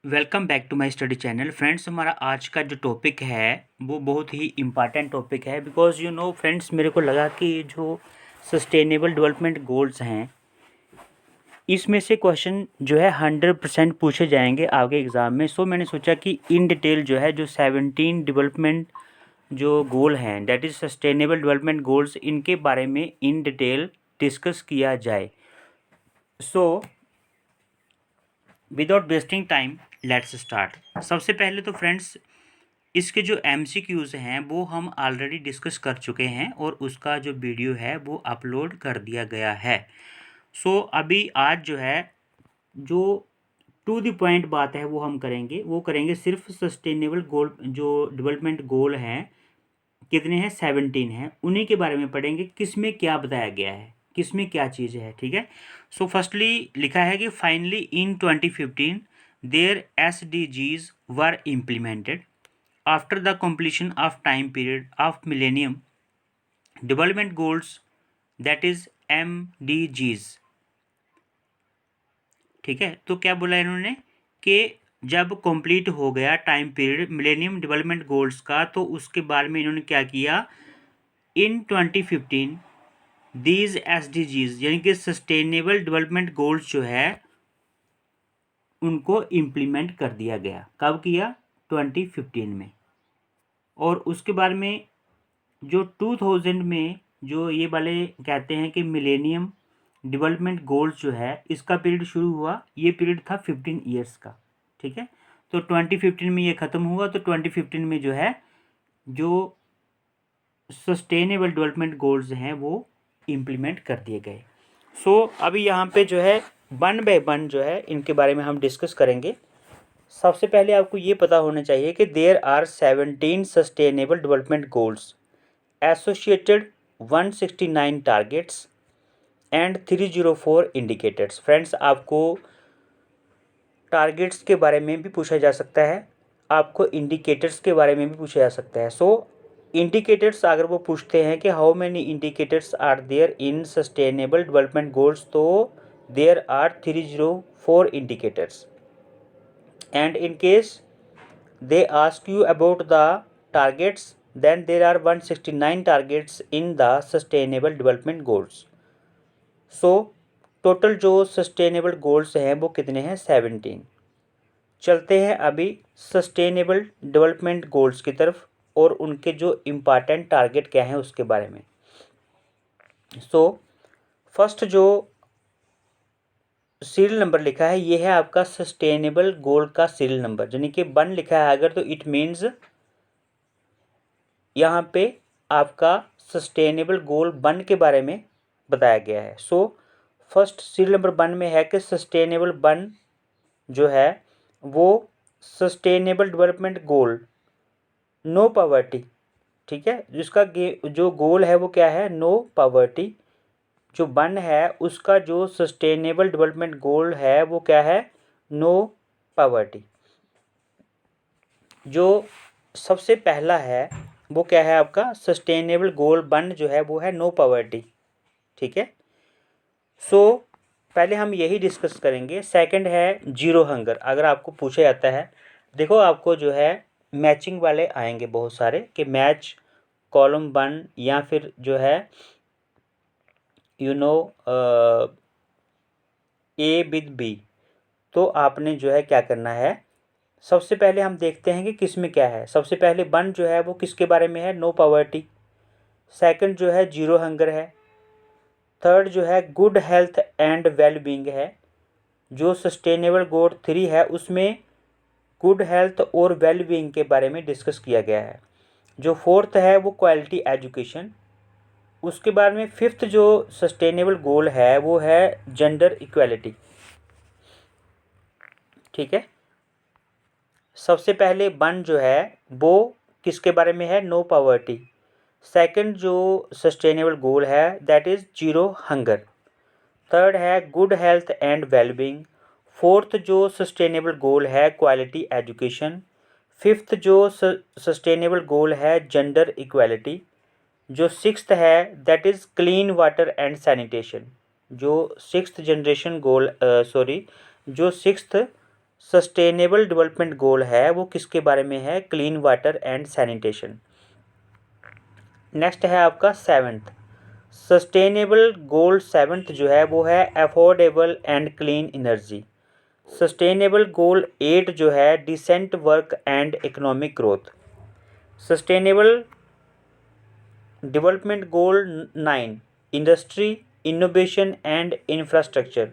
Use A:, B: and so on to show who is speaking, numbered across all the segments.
A: Welcome back to my study channel friends. हमारा आज का जो टॉपिक है वो बहुत ही इम्पॉर्टेंट टॉपिक है बिकॉज फ्रेंड्स, मेरे को लगा कि जो सस्टेनेबल डेवलपमेंट गोल्स हैं इसमें से क्वेश्चन जो है 100% पूछे जाएंगे आगे एग्ज़ाम में। सो मैंने सोचा कि इन डिटेल जो है जो 17 डेवलपमेंट जो गोल हैं that is sustainable development goals, इनके बारे में इन डिटेल डिस्कस किया जाए। So without wasting time let's start. सबसे पहले तो फ्रेंड्स, इसके जो MCQs हैं वो हम ऑलरेडी डिस्कस कर चुके हैं और उसका जो वीडियो है वो अपलोड कर दिया गया है। सो अभी आज जो है जो टू द पॉइंट बात है वो हम करेंगे, वो करेंगे सिर्फ सस्टेनेबल गोल जो डेवलपमेंट गोल हैं कितने हैं, 17 हैं, उन्हीं के बारे में पढ़ेंगे किस में क्या बताया गया है, किस में क्या चीज़ है। ठीक है। सो फर्स्टली लिखा है कि finally in 2015 there SDGs were implemented after the completion of time period of millennium development goals, that is MDGs। ठीक है। तो क्या बोला इन्होंने कि जब कंप्लीट हो गया time period millennium development goals का तो उसके बाद में इन्होंने क्या किया, इन 2015 दीज SDGs यानी कि सस्टेनेबल डेवलपमेंट गोल्स जो है उनको इम्प्लीमेंट कर दिया गया। कब किया, 2015 में। और उसके बाद में जो 2000 में जो ये वाले कहते हैं कि मिलेनियम डेवलपमेंट गोल्स जो है इसका पीरियड शुरू हुआ, ये पीरियड था 15 ईयर्स का। ठीक है। तो 2015 में ये ख़त्म हुआ, तो 2015 में जो है जो सस्टेनेबल डेवलपमेंट गोल्स हैं वो इम्प्लीमेंट कर दिए गए। सो अभी यहाँ पे जो है वन बाय वन जो है इनके बारे में हम डिस्कस करेंगे। सबसे पहले आपको ये पता होना चाहिए कि there are 17 sustainable development goals associated 169 targets and 304 indicators. Friends, आपको टारगेट्स के बारे में भी पूछा जा सकता है, आपको इंडिकेटर्स के बारे में भी पूछा जा सकता है। सो इंडिकेटर्स अगर वो पूछते हैं कि how many indicators are there in sustainable development goals, तो there are 304 indicators. And in case they ask you about the targets, then there are 169 targets in the sustainable development goals। so total जो sustainable goals हैं वो कितने हैं, 17। चलते हैं अभी sustainable development goals की तरफ और उनके जो इम्पॉर्टेंट टारगेट क्या हैं उसके बारे में। फर्स्ट जो सीरियल नंबर लिखा है ये है आपका सस्टेनेबल गोल का सीरियल नंबर, यानी कि 1 लिखा है अगर तो इट मीन्स यहाँ पे आपका सस्टेनेबल गोल 1 के बारे में बताया गया है। फर्स्ट सीरियल नंबर 1 में है कि सस्टेनेबल 1 जो है वो sustainable development goal no poverty. ठीक है। जिसका जो गोल है वो क्या है, नो पॉवर्टी। जो 1 है उसका जो सस्टेनेबल डेवलपमेंट गोल है वो क्या है, नो पॉवर्टी। जो सबसे पहला है वो क्या है आपका, सस्टेनेबल गोल 1 जो है वो है नो पॉवर्टी। ठीक है। पहले हम यही डिस्कस करेंगे। सेकंड है जीरो हंगर। अगर आपको पूछा जाता है, देखो आपको जो है मैचिंग वाले आएंगे बहुत सारे कि मैच कॉलम 1 या फिर जो है ए विद बी। तो आपने जो है क्या करना है, सबसे पहले हम देखते हैं कि किस में क्या है। सबसे पहले 1 जो है वो किसके बारे में है, नो पॉवर्टी। सेकंड जो है जीरो हंगर है। थर्ड जो है good health and well being है। जो सस्टेनेबल गोल 3 है उसमें गुड हेल्थ और वेल बीइंग के बारे में डिस्कस किया गया है। जो फोर्थ है वो क्वालिटी एजुकेशन। उसके बाद में फिफ्थ जो सस्टेनेबल गोल है वो है जेंडर इक्वालिटी। ठीक है। सबसे पहले 1 जो है वो किसके बारे में है, नो पॉवर्टी। सेकंड जो सस्टेनेबल गोल है that is zero hunger. Third है good health and wellbeing. Fourth जो सस्टेनेबल गोल है क्वालिटी एजुकेशन। फिफ्थ जो सस्टेनेबल गोल है जेंडर इक्वालिटी। जो सिक्स्थ है that is clean water and sanitation. जो सिक्स्थ जनरेशन गोल जो सिक्स्थ सस्टेनेबल डेवलपमेंट गोल है वो किसके बारे में है? Clean water and sanitation. Next है आपका 7th। सस्टेनेबल गोल 7th जो है वो है affordable and clean energy. Sustainable goal 8 जो है decent work and economic growth. Sustainable development goal 9 industry, innovation and infrastructure.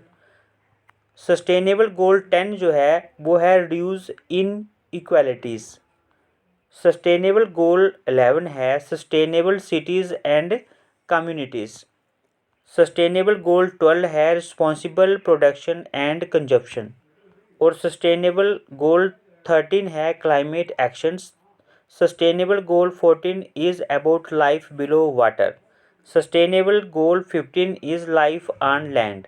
A: Sustainable goal 10 जो है वो है reduce inequalities. Sustainable goal 11 है sustainable cities and communities. Sustainable goal 12 है responsible production and consumption. और sustainable goal 13 है climate actions. Sustainable goal 14 is about life below water. Sustainable goal 15 is life on land.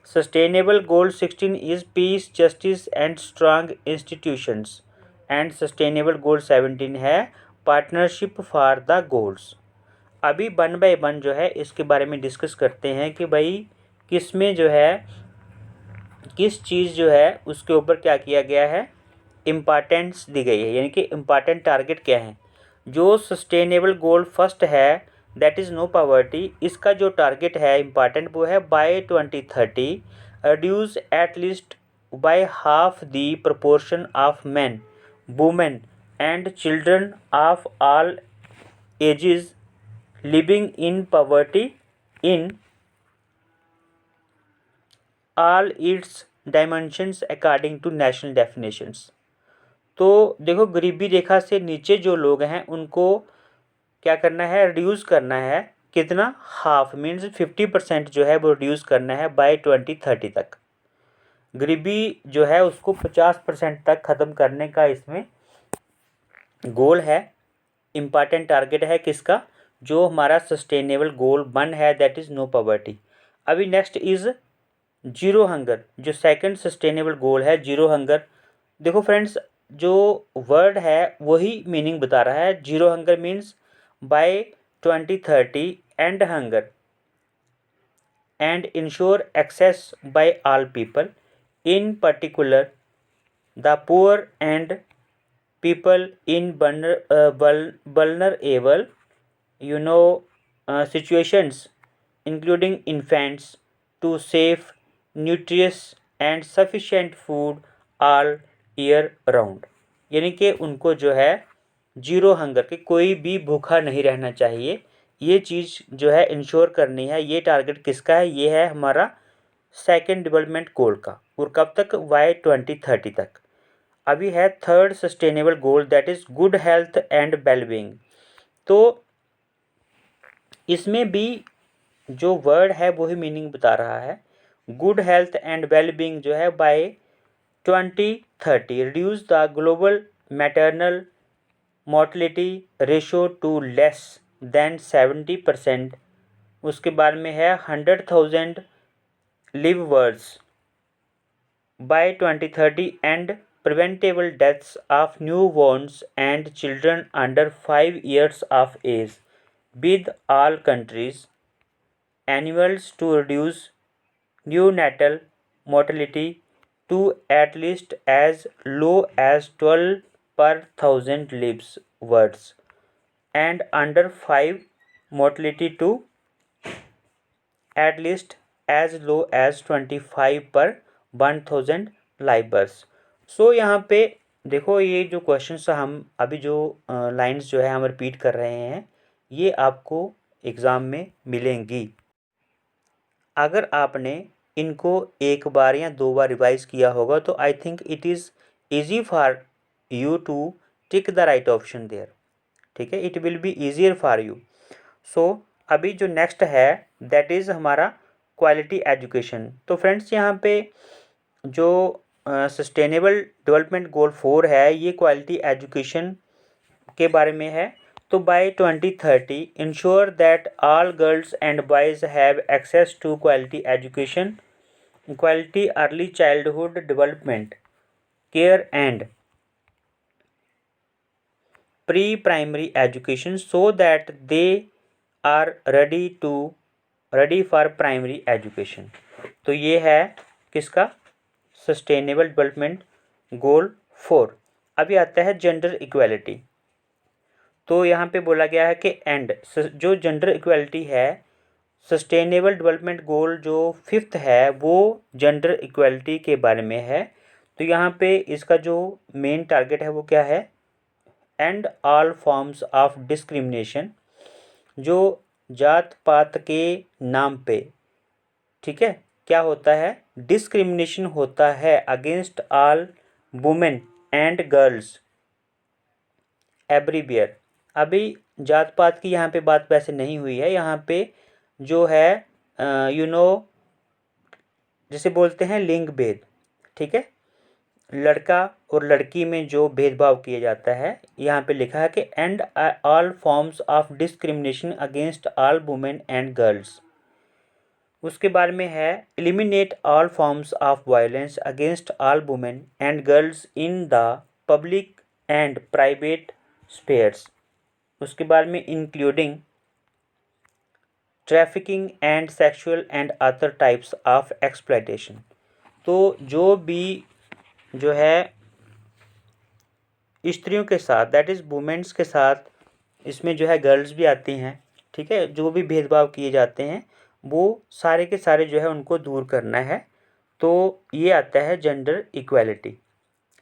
A: Sustainable goal 16 is peace, justice and strong institutions. And sustainable goal 17 है partnership for the goals. अभी 1 bye 1 जो है इसके बारे में discuss करते हैं कि भाई किस में जो है किस चीज़ जो है उसके ऊपर क्या किया गया है, इम्पॉर्टेंस दी गई है, यानी कि इम्पॉर्टेंट टारगेट क्या है। जो सस्टेनेबल गोल फर्स्ट है दैट इज़ नो पॉवर्टी, इसका जो टारगेट है इम्पॉर्टेंट वो है by 2030 reduce at least by half the proportion of man, women and children of all ages living in poverty in all its dimensions according to national definitions. तो देखो गरीबी रेखा से नीचे जो लोग हैं उनको क्या करना है, रिड्यूस करना है। कितना? हाफ, मीन्स 50% जो है वो रिड्यूस करना है बाय 2030 तक। गरीबी जो है उसको 50% तक ख़त्म करने का इसमें गोल है। इम्पॉर्टेंट टारगेट है किसका? जो हमारा सस्टेनेबल गोल 1 है दैट इज़ नो पॉवर्टी। अभी नेक्स्ट इज़ जीरो हंगर, जो सेकंड सस्टेनेबल गोल है जीरो हंगर। देखो फ्रेंड्स जो वर्ड है वही मीनिंग बता रहा है। Zero hunger means by 2030 end hunger and ensure access by all people, in particular the poor and people in vulnerable situations including infants to safe, nutritious and sufficient food all year round। यानी कि उनको जो है zero hunger के, कोई भी भूखा नहीं रहना चाहिए, ये चीज़ जो है इंश्योर करनी है। ये टारगेट किसका है? ये है हमारा सेकंड डेवलपमेंट गोल का। और कब तक? बाय 2030 तक। अभी है third sustainable goal that is good health and wellbeing. तो इसमें भी जो वर्ड है वही मीनिंग बता रहा है। गुड हेल्थ एंड वेलबींग जो है by 2030 reduce the global maternal mortality ratio to less than 70%। उसके बाद में है 100,000 live births by 2030 end preventable deaths of newborns and children under 5 years of age, with all countries annuals to reduce neonatal mortality to at least as low as 12 per thousand lives words and under 5 mortality to at least as low as 25 per 1000 live births। सो यहाँ पे देखो ये जो questions हम अभी जो lines जो है हम रिपीट कर रहे हैं ये आपको एग्ज़ाम में मिलेंगी। अगर आपने इनको एक बार या 2 बार रिवाइज किया होगा तो I think it is easy for you to tick the right option there. ठीक है, it will be easier for you. So अभी जो नेक्स्ट है दैट इज़ हमारा क्वालिटी एजुकेशन। तो फ्रेंड्स यहाँ पे जो सस्टेनेबल डेवलपमेंट गोल 4 है ये क्वालिटी एजुकेशन के बारे में है। तो by 2030 ensure that all girls and boys have access to quality education, quality early childhood development care and pre primary education so that they are ready for primary education. तो ये है किसका? Sustainable development goal 4। अभी आता है gender equality. तो यहाँ पे बोला गया है कि एंड जो जेंडर इक्वालिटी है, सस्टेनेबल डेवलपमेंट गोल जो 5th है वो जेंडर इक्वालिटी के बारे में है। तो यहाँ पे इसका जो मेन टारगेट है वो क्या है, and all forms of discrimination, जो जात पात के नाम पे, ठीक है, क्या होता है, डिस्क्रिमिनेशन होता है against all women and girls everywhere. अभी जात पात की यहाँ पे बात वैसे नहीं हुई है, यहाँ पे जो है जैसे बोलते हैं लिंग भेद, ठीक है, लड़का और लड़की में जो भेदभाव किया जाता है, यहाँ पे लिखा है कि end all forms of discrimination against all women and girls. उसके बाद में है eliminate all forms of violence against all women and girls in the public and private spheres. उसके बाद में including trafficking and sexual and other types of exploitation. तो जो भी जो है स्त्रियों के साथ, दैट इज़ वुमेन्स के साथ, इसमें जो है गर्ल्स भी आती हैं, ठीक है, जो भी भेदभाव किए जाते हैं वो सारे के सारे जो है उनको दूर करना है। तो ये आता है जेंडर इक्वालिटी,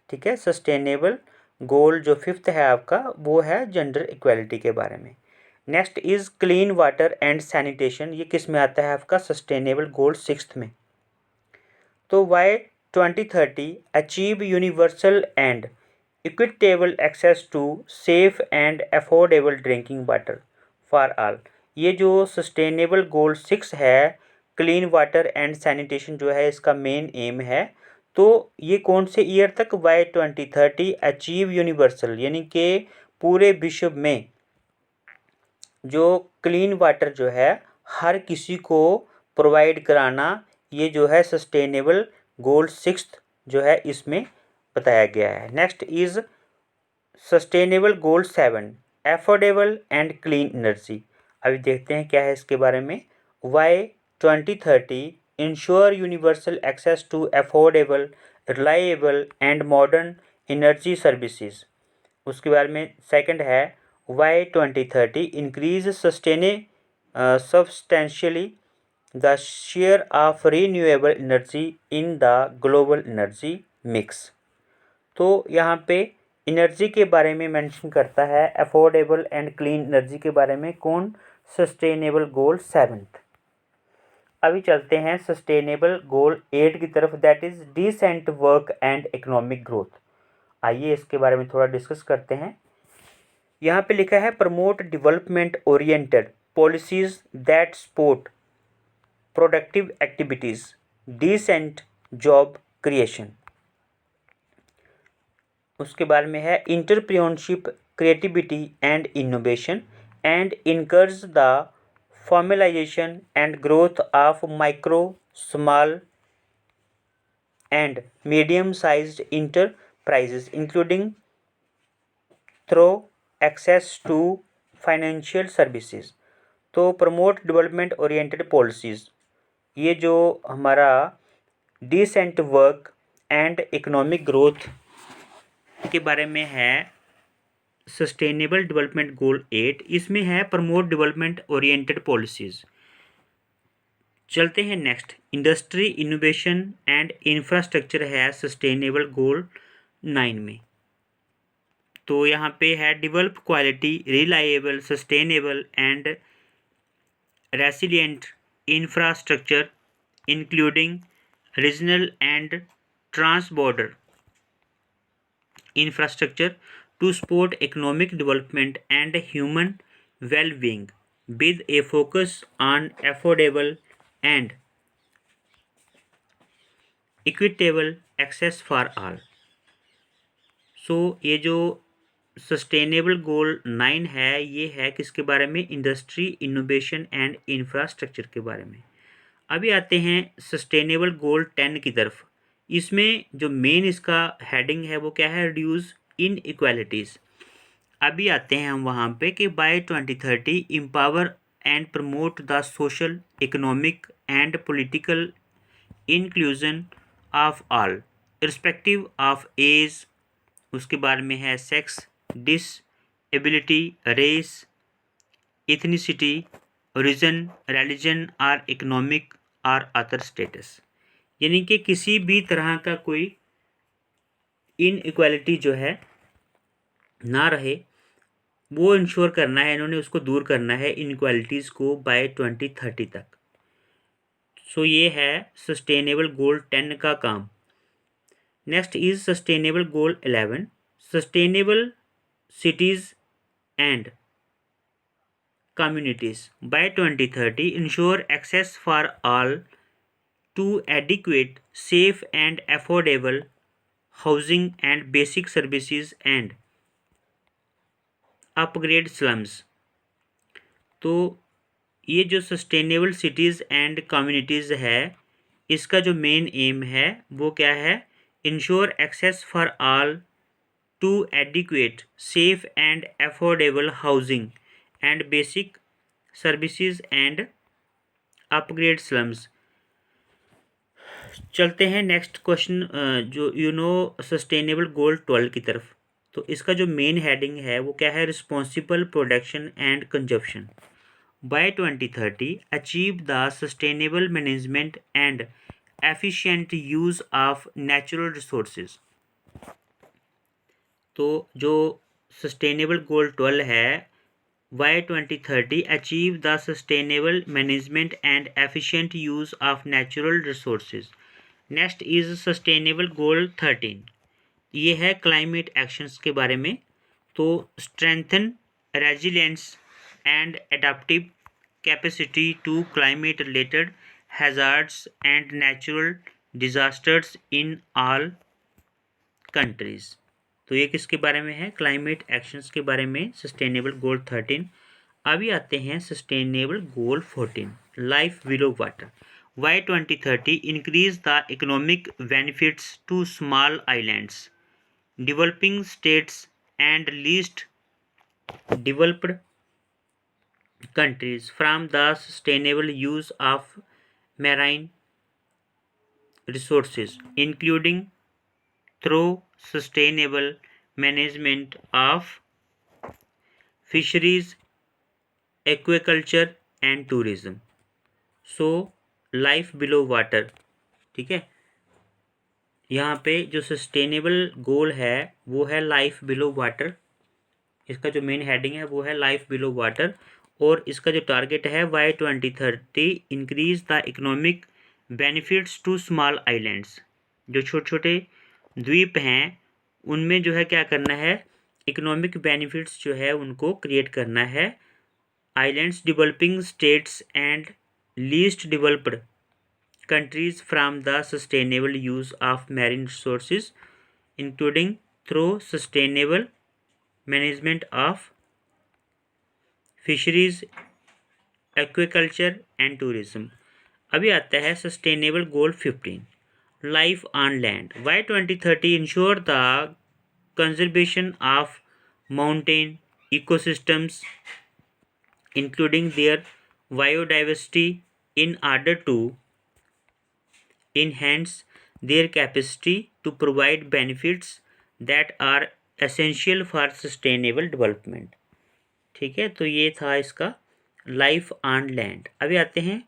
A: ठीक है। सस्टेनेबल गोल जो 5th है आपका वो है जेंडर इक्वालिटी के बारे में। Next is clean water and sanitation. ये किस में आता है आपका, सस्टेनेबल गोल 6th में। तो by 2030 achieve universal and equitable access to safe and affordable drinking water for all. ये जो सस्टेनेबल गोल 6 है, क्लीन वाटर एंड सैनिटेशन जो है इसका मेन एम है। तो ये कौन से ईयर तक, बाय 2030 अचीव यूनिवर्सल, यानी कि पूरे विश्व में जो क्लीन वाटर जो है हर किसी को प्रोवाइड कराना, ये जो है सस्टेनेबल गोल 6 जो है इसमें बताया गया है। Next is sustainable goal 7 affordable and clean energy. अभी देखते हैं क्या है इसके बारे में। By 2030 ensure universal access to affordable reliable and modern energy services. उसके बारे में सेकंड है by 2030 increase substantially the share of renewable energy in the global energy mix. तो यहाँ पे एनर्जी के बारे में मेंशन करता है, अफोर्डेबल एंड क्लीन एनर्जी के बारे में, कौन, सस्टेनेबल गोल 7th। अभी चलते हैं सस्टेनेबल गोल 8 की तरफ, that is decent work and economic growth. आइए इसके बारे में थोड़ा डिस्कस करते हैं। यहाँ पे लिखा है promote development oriented policies that support productive activities, decent job creation. उसके बाद में है entrepreneurship, creativity and innovation and encourage the formalisation and growth of micro, small and medium sized enterprises including through access to financial services. तो promote development oriented policies, ये जो हमारा decent work and economic growth के बारे में है, sustainable development गोल 8, इसमें है प्रमोट डेवलपमेंट ओरिएंटेड पॉलिसीज़। चलते हैं next, industry innovation and infrastructure है सस्टेनेबल गोल 9 में। तो यहाँ पे है develop quality, reliable, sustainable and resilient infrastructure including regional and trans border infrastructure to support economic development and human well-being with a focus on affordable and equitable access for all। सो ये जो sustainable goal 9 है ये है किसके बारे में, industry innovation and infrastructure के बारे में। अभी आते हैं सस्टेनेबल गोल 10 की तरफ। इसमें जो मेन इसका हेडिंग है वो क्या है, रिड्यूस इनइक्वालिटीज़। अभी आते हैं हम वहाँ पे कि by 2030 empower and promote the social, economic and political inclusion of all respective of age, उसके बाद में है sex, disability, race, ethnicity, region, religion और इकोनॉमिक और अदर स्टेटस। यानी कि किसी भी तरह का कोई इनइक्वालिटी जो है ना रहे, वो इंश्योर करना है, इन्होंने उसको दूर करना है इनइक्वालिटीज़ को बाय 2030 तक। सो ये है सस्टेनेबल गोल 10 का काम। Next is sustainable goal 11, sustainable cities and communities. By 2030, ensure access for all to adequate, safe and affordable housing and basic services and upgrade slums. तो ये जो सस्टेनेबल सिटीज़ एंड कम्युनिटीज़ है, इसका जो main M है वो क्या है? Ensure access for all to adequate, safe and affordable housing and basic services and upgrade slums. चलते हैं नेक्स्ट क्वेश्चन जो सस्टेनेबल गोल 12 की तरफ। तो इसका जो मेन हेडिंग है वो क्या है? Responsible production and consumption. By 2030 achieve the sustainable management and efficient use of natural resources. तो जो सस्टेनेबल गोल 12 है, by 2030 achieve the sustainable management and efficient use of natural resources. Next is sustainable goal 13, ये है climate actions के बारे में। तो strengthen resilience and adaptive capacity to climate related hazards and natural disasters in all countries. तो ये किसके बारे में है? क्लाइमेट एक्शंस के बारे में, सस्टेनेबल गोल 13। अभी आते हैं sustainable goal 14, life below water. By 2030 increase the economic benefits to small islands, developing states and least developed countries from the sustainable use of marine resources, including through sustainable management of fisheries, aquaculture and tourism. So life below water, ठीक है। यहाँ पे जो sustainable goal है वो है life below water. इसका जो मेन हेडिंग है वो है लाइफ बिलो वाटर, और इसका जो टारगेट है by 2030 increase the economic benefits to small islands. जो छोटे छोटे द्वीप हैं उनमें जो है क्या करना है? इकोनॉमिक बेनिफिट्स जो है उनको क्रिएट करना है। Islands, developing states and least developed countries from the sustainable use of marine resources, including through sustainable management of fisheries, aquaculture and tourism. अभी आता है sustainable goal 15, life on land. By 2030 ensure the conservation of mountain ecosystems including their biodiversity in order to enhance their capacity to provide benefits that are essential for sustainable development। ठीक है, तो ये था इसका life on land. अभी आते हैं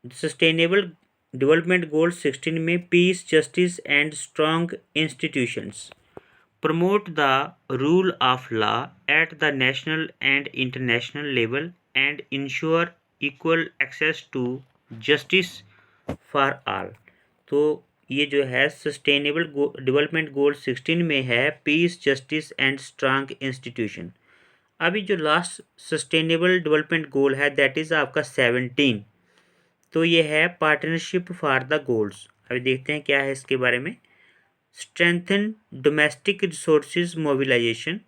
A: sustainable development goal 16 में, peace, justice and strong institutions, promote the rule of law at the national and international level and ensure equal access to justice for all. तो ये जो है सस्टेनेबल डेवलपमेंट गोल 16 में है, peace, justice and strong institution. अभी जो last sustainable development गोल है that is आपका 17, तो ये है पार्टनरशिप फॉर द गोल्स। अभी देखते हैं क्या है इसके बारे में। Strengthen domestic resources mobilisation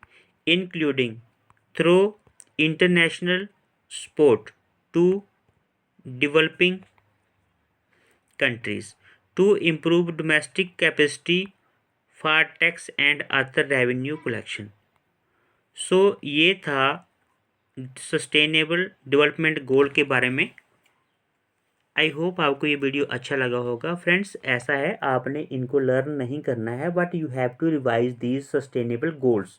A: including through international support to developing countries to improve domestic capacity for tax and other revenue collection। सो ये था सस्टेनेबल डेवलपमेंट गोल के बारे में। आई होप आपको ये वीडियो अच्छा लगा होगा फ्रेंड्स। ऐसा है, आपने इनको लर्न नहीं करना है, but you have to revise these sustainable goals,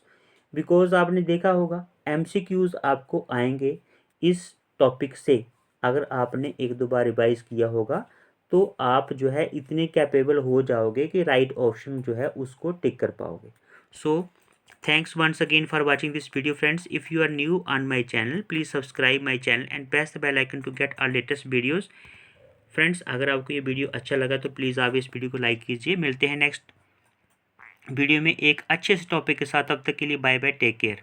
A: because आपने देखा होगा MCQs आपको आएंगे इस टॉपिक से। अगर आपने एक दो बार रिवाइज किया होगा तो आप जो है इतने कैपेबल हो जाओगे कि राइट ऑप्शन जो है उसको टिक कर पाओगे। सो thanks once again for watching this video friends. If you are new on my channel, please subscribe my channel and press the bell icon to get our latest videos. Friends, अगर आपको ये video अच्छा लगा तो please आप इस video को like कीजिए। मिलते हैं नेक्स्ट वीडियो में एक अच्छे से टॉपिक के साथ। तब तक के लिए बाय बाय, टेक केयर।